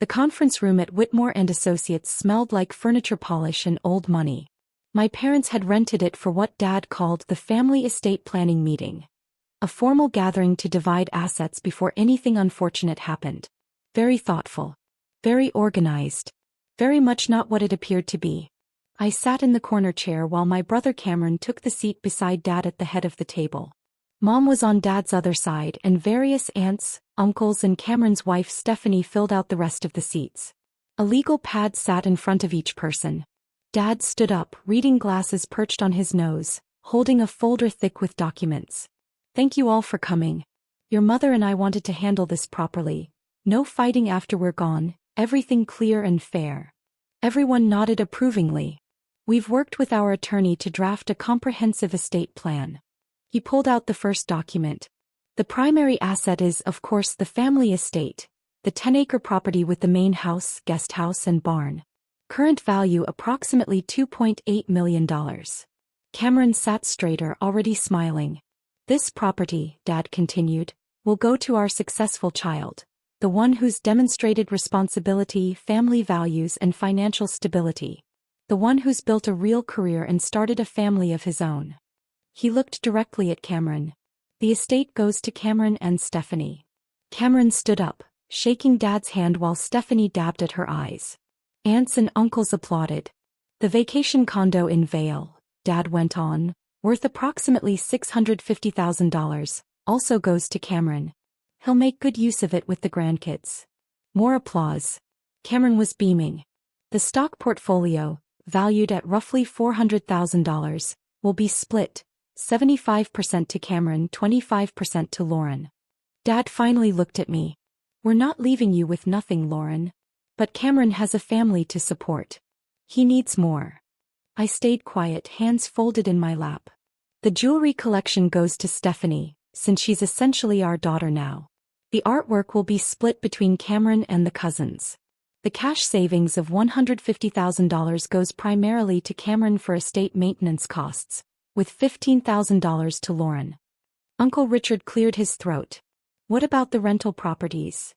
The conference room at Whitmore Associates smelled like furniture polish and old money. My parents had rented it for what Dad called the family estate planning meeting, a formal gathering to divide assets before anything unfortunate happened. Very thoughtful. Very organized. Very much not what it appeared to be. I sat in the corner chair while my brother Cameron took the seat beside Dad at the head of the table. Mom was on Dad's other side and various aunts, uncles and Cameron's wife Stephanie filled out the rest of the seats. A legal pad sat in front of each person. Dad stood up, reading glasses perched on his nose, holding a folder thick with documents. Thank you all for coming. Your mother and I wanted to handle this properly. No fighting after we're gone, everything clear and fair. Everyone nodded approvingly. We've worked with our attorney to draft a comprehensive estate plan. He pulled out the first document. The primary asset is, of course, the family estate, the 10-acre property with the main house, guest house and barn. Current value approximately $2.8 million. Cameron sat straighter, already smiling. This property, Dad continued, will go to our successful child, the one who's demonstrated responsibility, family values and financial stability. The one who's built a real career and started a family of his own. He looked directly at Cameron. The estate goes to Cameron and Stephanie. Cameron stood up, shaking Dad's hand while Stephanie dabbed at her eyes. Aunts and uncles applauded. The vacation condo in Vale, Dad went on, worth approximately $650,000, also goes to Cameron. He'll make good use of it with the grandkids. More applause. Cameron was beaming. The stock portfolio, valued at roughly $400,000, will be split, 75% to Cameron, 25% to Lauren. Dad finally looked at me. We're not leaving you with nothing, Lauren. But Cameron has a family to support. He needs more. I stayed quiet, hands folded in my lap. The jewelry collection goes to Stephanie, since she's essentially our daughter now. The artwork will be split between Cameron and the cousins. The cash savings of $150,000 goes primarily to Cameron for estate maintenance costs, with $15,000 to Lauren. Uncle Richard cleared his throat. What about the rental properties?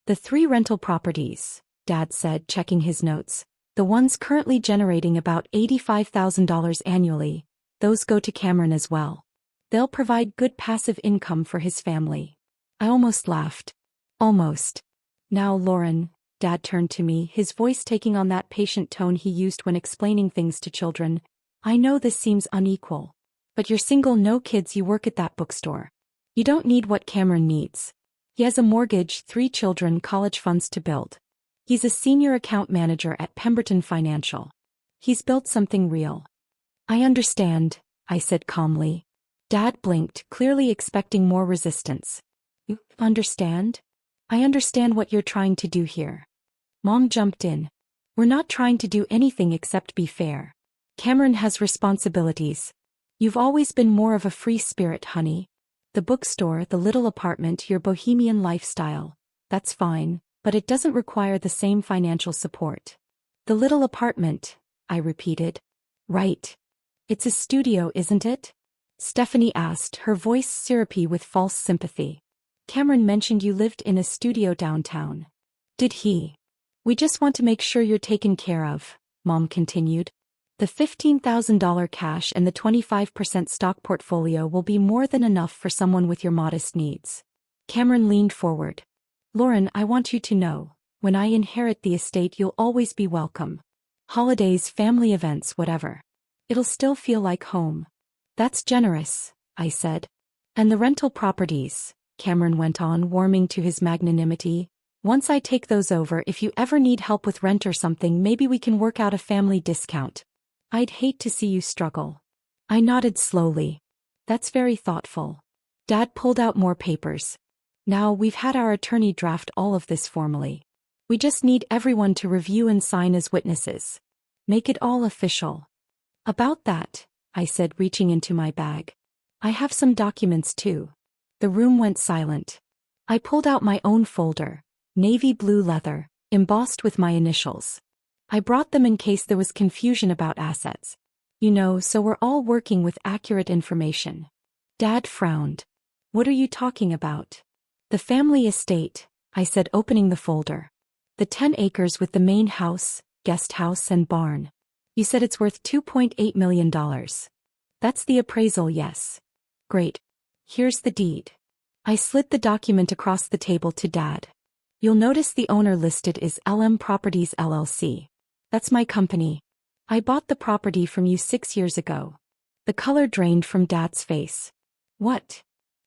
The 3 rental properties, Dad said, checking his notes. The ones currently generating about $85,000 annually, those go to Cameron as well. They'll provide good passive income for his family. I almost laughed. Almost. Now, Lauren, Dad turned to me, his voice taking on that patient tone he used when explaining things to children. I know this seems unequal. But you're single, no kids, you work at that bookstore. You don't need what Cameron needs. He has a mortgage, 3 children, college funds to build. He's a senior account manager at Pemberton Financial. He's built something real. I understand, I said calmly. Dad blinked, clearly expecting more resistance. You understand? I understand what you're trying to do here. Mom jumped in. We're not trying to do anything except be fair. Cameron has responsibilities. You've always been more of a free spirit, honey. The bookstore, the little apartment, your bohemian lifestyle. That's fine, but it doesn't require the same financial support. The little apartment, I repeated. Right. It's a studio, isn't it? Stephanie asked, her voice syrupy with false sympathy. Cameron mentioned you lived in a studio downtown. Did he? We just want to make sure you're taken care of, Mom continued. The $15,000 cash and the 25% stock portfolio will be more than enough for someone with your modest needs. Cameron leaned forward. Lauren, I want you to know, when I inherit the estate you'll always be welcome. Holidays, family events, whatever. It'll still feel like home. That's generous, I said. And the rental properties, Cameron went on, warming to his magnanimity. Once I take those over, if you ever need help with rent or something, maybe we can work out a family discount. I'd hate to see you struggle. I nodded slowly. That's very thoughtful. Dad pulled out more papers. Now, we've had our attorney draft all of this formally. We just need everyone to review and sign as witnesses. Make it all official. About that, I said, reaching into my bag. I have some documents too. The room went silent. I pulled out my own folder, navy blue leather, embossed with my initials. I brought them in case there was confusion about assets. You know, so we're all working with accurate information. Dad frowned. What are you talking about? The family estate, I said, opening the folder. The 10 acres with the main house, guest house and barn. You said it's worth $2.8 million. That's the appraisal, yes. Great. Here's the deed. I slid the document across the table to Dad. You'll notice the owner listed is LM Properties LLC. That's my company. I bought the property from you 6 years ago. The color drained from Dad's face. What?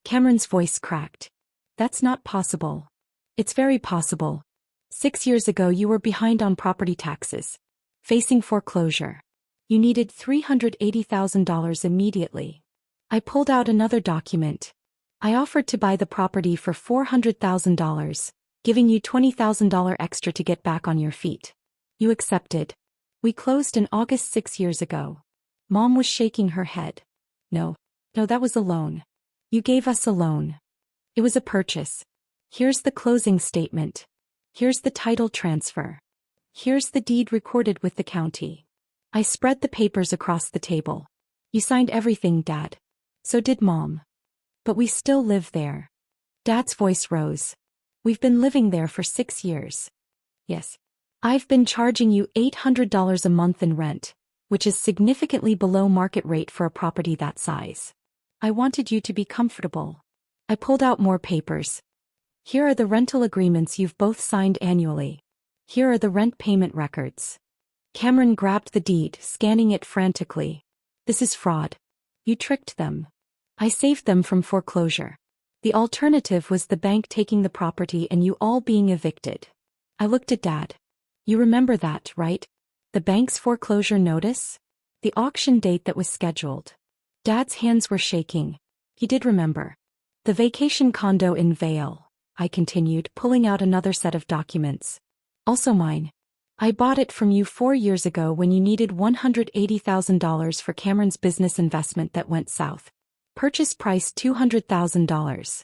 Cameron's voice cracked. That's not possible. It's very possible. 6 years ago you were behind on property taxes. Facing foreclosure. You needed $380,000 immediately. I pulled out another document. I offered to buy the property for $400,000, giving you $20,000 extra to get back on your feet. You accepted. We closed in August 6 years ago. Mom was shaking her head. No, that was a loan. You gave us a loan. It was a purchase. Here's the closing statement. Here's the title transfer. Here's the deed recorded with the county. I spread the papers across the table. You signed everything, Dad. So did Mom. But we still live there. Dad's voice rose. We've been living there for 6 years. Yes. I've been charging you $800 a month in rent, which is significantly below market rate for a property that size. I wanted you to be comfortable. I pulled out more papers. Here are the rental agreements you've both signed annually. Here are the rent payment records. Cameron grabbed the deed, scanning it frantically. This is fraud. You tricked them. I saved them from foreclosure. The alternative was the bank taking the property and you all being evicted. I looked at Dad. You remember that, right? The bank's foreclosure notice? The auction date that was scheduled. Dad's hands were shaking. He did remember. The vacation condo in Vail, I continued, pulling out another set of documents. Also mine. I bought it from you 4 years ago when you needed $180,000 for Cameron's business investment that went south. Purchase price $200,000.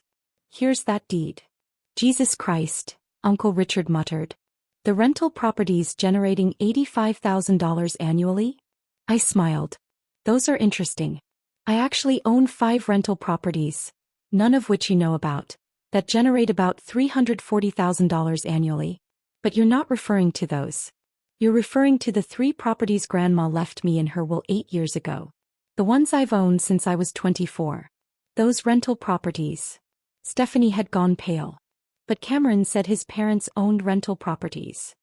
Here's that deed. Jesus Christ, Uncle Richard muttered. The rental properties generating $85,000 annually? I smiled. Those are interesting. I actually own 5 rental properties, none of which you know about, that generate about $340,000 annually. But you're not referring to those. You're referring to the 3 properties Grandma left me in her will 8 years ago. The ones I've owned since I was 24. Those rental properties. Stephanie had gone pale. But Cameron said his parents owned rental properties.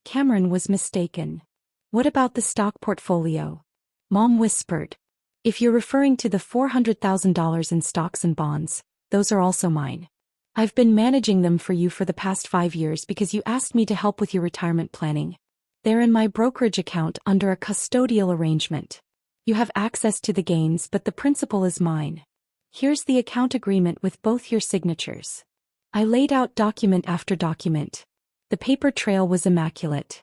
Cameron was mistaken. What about the stock portfolio? Mom whispered. If you're referring to the $400,000 in stocks and bonds, those are also mine. I've been managing them for you for the past 5 years because you asked me to help with your retirement planning. They're in my brokerage account under a custodial arrangement. You have access to the gains, but the principal is mine. Here's the account agreement with both your signatures. I laid out document after document. The paper trail was immaculate.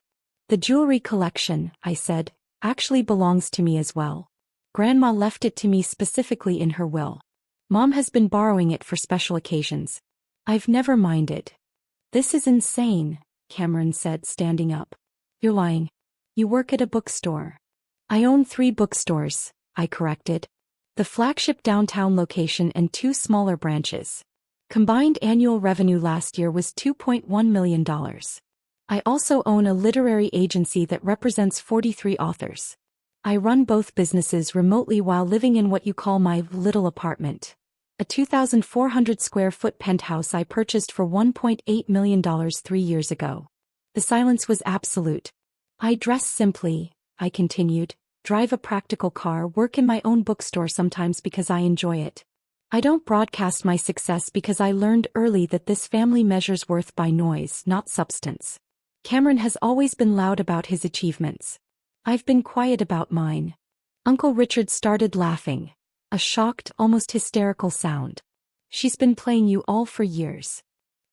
The jewelry collection, I said, actually belongs to me as well. Grandma left it to me specifically in her will. Mom has been borrowing it for special occasions. I've never minded. This is insane, Cameron said, standing up. You're lying. You work at a bookstore. I own 3 bookstores, I corrected. The flagship downtown location and 2 smaller branches. Combined annual revenue last year was $2.1 million. I also own a literary agency that represents 43 authors. I run both businesses remotely while living in what you call my little apartment. A 2,400 square foot penthouse I purchased for $1.8 million 3 years ago. The silence was absolute. I dress simply, I continued, drive a practical car, work in my own bookstore sometimes because I enjoy it. I don't broadcast my success because I learned early that this family measures worth by noise, not substance. Cameron has always been loud about his achievements. I've been quiet about mine. Uncle Richard started laughing, a shocked, almost hysterical sound. She's been playing you all for years.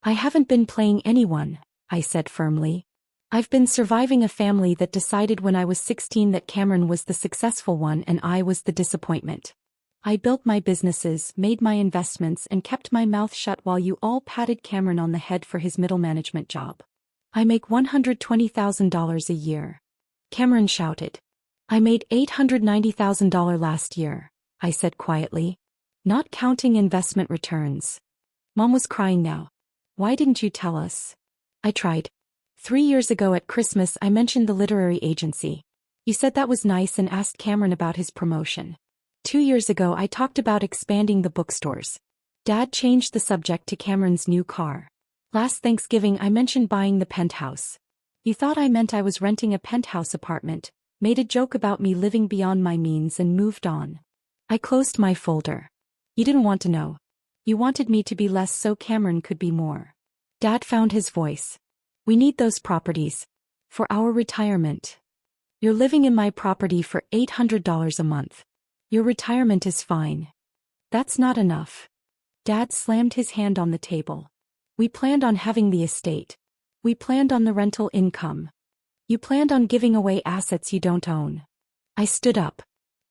I haven't been playing anyone, I said firmly. I've been surviving a family that decided when I was 16 that Cameron was the successful one and I was the disappointment. I built my businesses, made my investments, and kept my mouth shut while you all patted Cameron on the head for his middle management job. I make $120,000 a year. Cameron shouted. I made $890,000 last year, I said quietly. Not counting investment returns. Mom was crying now. Why didn't you tell us? I tried. 3 years ago at Christmas I mentioned the literary agency. You said that was nice and asked Cameron about his promotion. 2 years ago I talked about expanding the bookstores. Dad changed the subject to Cameron's new car. Last Thanksgiving I mentioned buying the penthouse. You thought I meant I was renting a penthouse apartment, made a joke about me living beyond my means and moved on. I closed my folder. You didn't want to know. You wanted me to be less so Cameron could be more. Dad found his voice. We need those properties. For our retirement. You're living in my property for $800 a month. Your retirement is fine. That's not enough. Dad slammed his hand on the table. We planned on having the estate. We planned on the rental income. You planned on giving away assets you don't own. I stood up.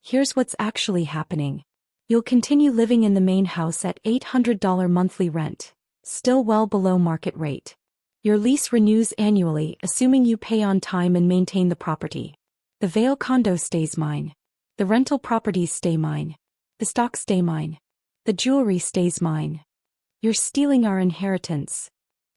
Here's what's actually happening. You'll continue living in the main house at $800 monthly rent, still well below market rate. Your lease renews annually, assuming you pay on time and maintain the property. The Vale condo stays mine. The rental properties stay mine. The stocks stay mine. The jewelry stays mine. You're stealing our inheritance.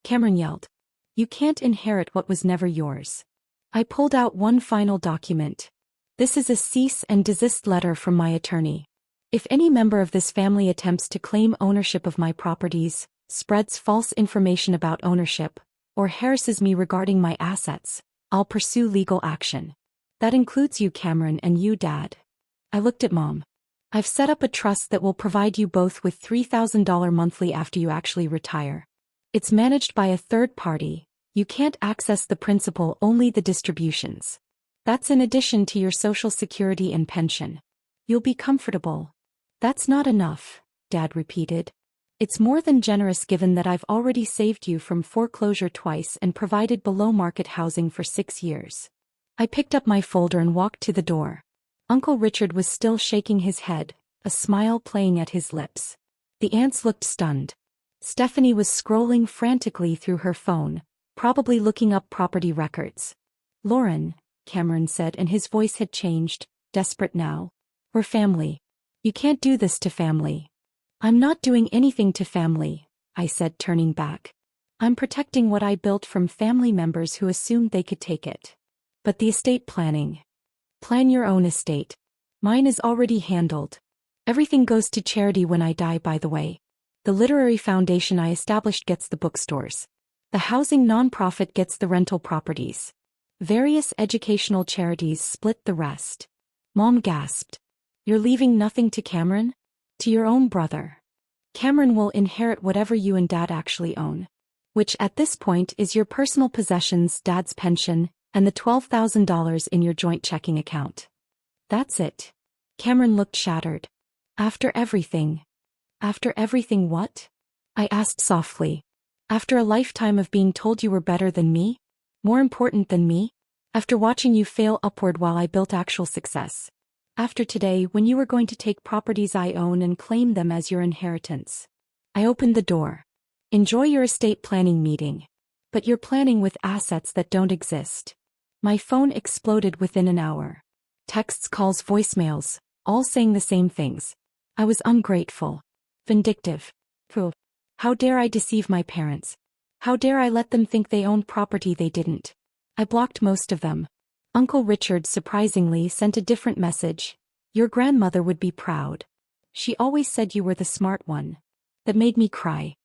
Cameron yelled. You can't inherit what was never yours. I pulled out one final document. This is a cease and desist letter from my attorney. If any member of this family attempts to claim ownership of my properties, spreads false information about ownership, or harasses me regarding my assets, I'll pursue legal action. That includes you, Cameron, and you, Dad. I looked at Mom. I've set up a trust that will provide you both with $3,000 monthly after you actually retire. It's managed by a third party. You can't access the principal, only the distributions. That's in addition to your Social Security and pension. You'll be comfortable. That's not enough, Dad repeated. It's more than generous given that I've already saved you from foreclosure twice and provided below-market housing for 6 years. I picked up my folder and walked to the door. Uncle Richard was still shaking his head, a smile playing at his lips. The aunts looked stunned. Stephanie was scrolling frantically through her phone, probably looking up property records. Lauren, Cameron said, and his voice had changed, desperate now. We're family. You can't do this to family. I'm not doing anything to family, I said, turning back. I'm protecting what I built from family members who assumed they could take it. But the estate planning. Plan your own estate. Mine is already handled. Everything goes to charity when I die, by the way. The literary foundation I established gets the bookstores. The housing nonprofit gets the rental properties. Various educational charities split the rest. Mom gasped. You're leaving nothing to Cameron? To your own brother. Cameron will inherit whatever you and Dad actually own. Which at this point is your personal possessions, Dad's pension, and the $12,000 in your joint checking account. That's it. Cameron looked shattered. After everything. After everything what? I asked softly. After a lifetime of being told you were better than me? More important than me? After watching you fail upward while I built actual success? After today, when you were going to take properties I own and claim them as your inheritance? I opened the door. Enjoy your estate planning meeting. But you're planning with assets that don't exist. My phone exploded within an hour. Texts, calls, voicemails, all saying the same things. I was ungrateful. Vindictive. Pooh. How dare I deceive my parents? How dare I let them think they owned property they didn't? I blocked most of them. Uncle Richard surprisingly sent a different message. Your grandmother would be proud. She always said you were the smart one. That made me cry.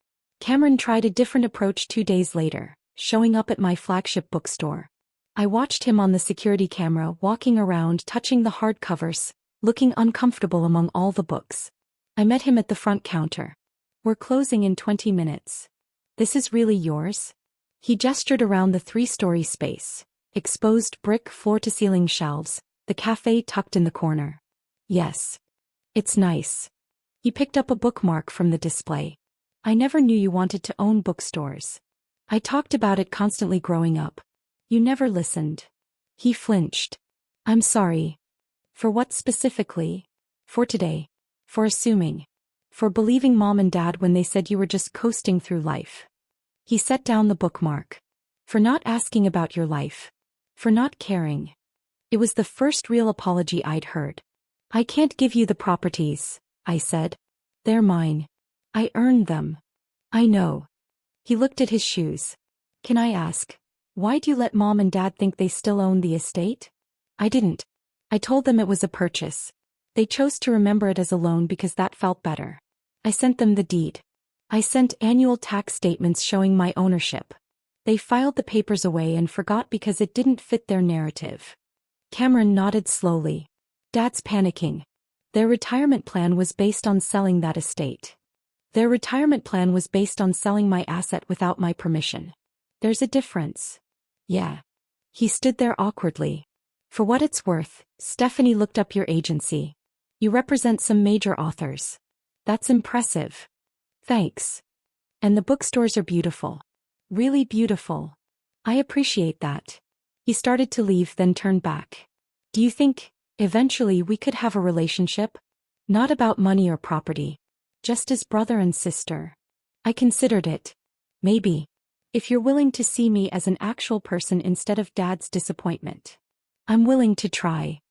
Cameron tried a different approach 2 days later, showing up at my flagship bookstore. I watched him on the security camera walking around touching the hardcovers, looking uncomfortable among all the books. I met him at the front counter. We're closing in 20 minutes. This is really yours? He gestured around the 3-story space. Exposed brick floor-to-ceiling shelves, the cafe tucked in the corner. Yes. It's nice. He picked up a bookmark from the display. I never knew you wanted to own bookstores. I talked about it constantly growing up. You never listened. He flinched. I'm sorry. For what specifically? For today. For assuming. For believing Mom and Dad when they said you were just coasting through life. He set down the bookmark. For not asking about your life. For not caring. It was the first real apology I'd heard. I can't give you the properties, I said. They're mine. I earned them. I know. He looked at his shoes. Can I ask, Why'd you let Mom and Dad think they still own the estate? I didn't. I told them it was a purchase. They chose to remember it as a loan because that felt better. I sent them the deed. I sent annual tax statements showing my ownership. They filed the papers away and forgot because it didn't fit their narrative. Cameron nodded slowly. Dad's panicking. Their retirement plan was based on selling that estate. Their retirement plan was based on selling my asset without my permission. There's a difference. Yeah. He stood there awkwardly. For what it's worth, Stephanie looked up your agency. You represent some major authors. That's impressive. Thanks. And the bookstores are beautiful. Really beautiful. I appreciate that. He started to leave, then turned back. Do you think, eventually we could have a relationship? Not about money or property. Just as brother and sister. I considered it. Maybe. If you're willing to see me as an actual person instead of Dad's disappointment. I'm willing to try.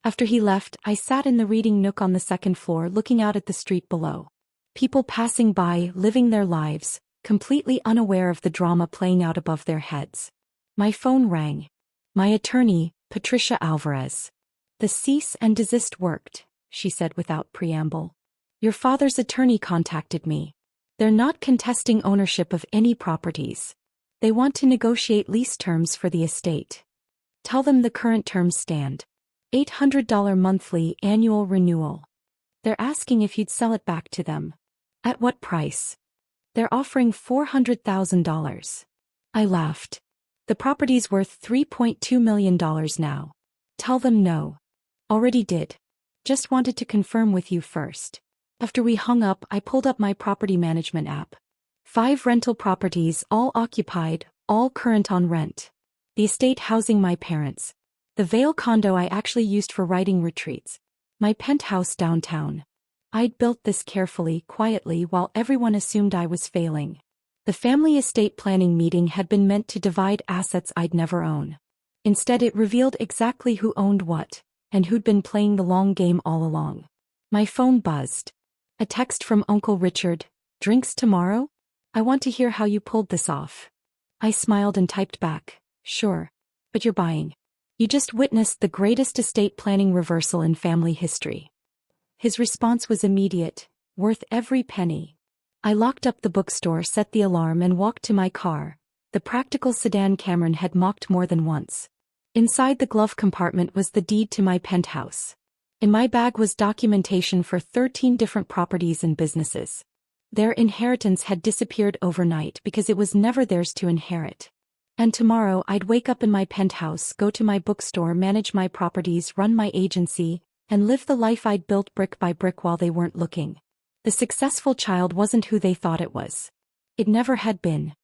After he left, I sat in the reading nook on the second floor looking out at the street below. People passing by, living their lives, completely unaware of the drama playing out above their heads. My phone rang. My attorney, Patricia Alvarez. The cease and desist worked, she said without preamble. Your father's attorney contacted me. They're not contesting ownership of any properties. They want to negotiate lease terms for the estate. Tell them the current terms stand. $800 monthly annual renewal. They're asking if you'd sell it back to them. At what price? They're offering $400,000. I laughed. The property's worth $3.2 million now. Tell them no. Already did. Just wanted to confirm with you first. After we hung up, I pulled up my property management app. 5 rental properties, all occupied, all current on rent. The estate housing my parents. The Vale condo I actually used for writing retreats. My penthouse downtown. I'd built this carefully, quietly, while everyone assumed I was failing. The family estate planning meeting had been meant to divide assets I'd never own. Instead, it revealed exactly who owned what, and who'd been playing the long game all along. My phone buzzed. A text from Uncle Richard. Drinks tomorrow? I want to hear how you pulled this off. I smiled and typed back. Sure. But you're buying. You just witnessed the greatest estate planning reversal in family history. His response was immediate, worth every penny. I locked up the bookstore, set the alarm, and walked to my car, the practical sedan Cameron had mocked more than once. Inside the glove compartment was the deed to my penthouse. In my bag was documentation for 13 different properties and businesses. Their inheritance had disappeared overnight because it was never theirs to inherit. And tomorrow I'd wake up in my penthouse, go to my bookstore, manage my properties, run my agency, and live the life I'd built brick by brick while they weren't looking. The successful child wasn't who they thought it was. It never had been.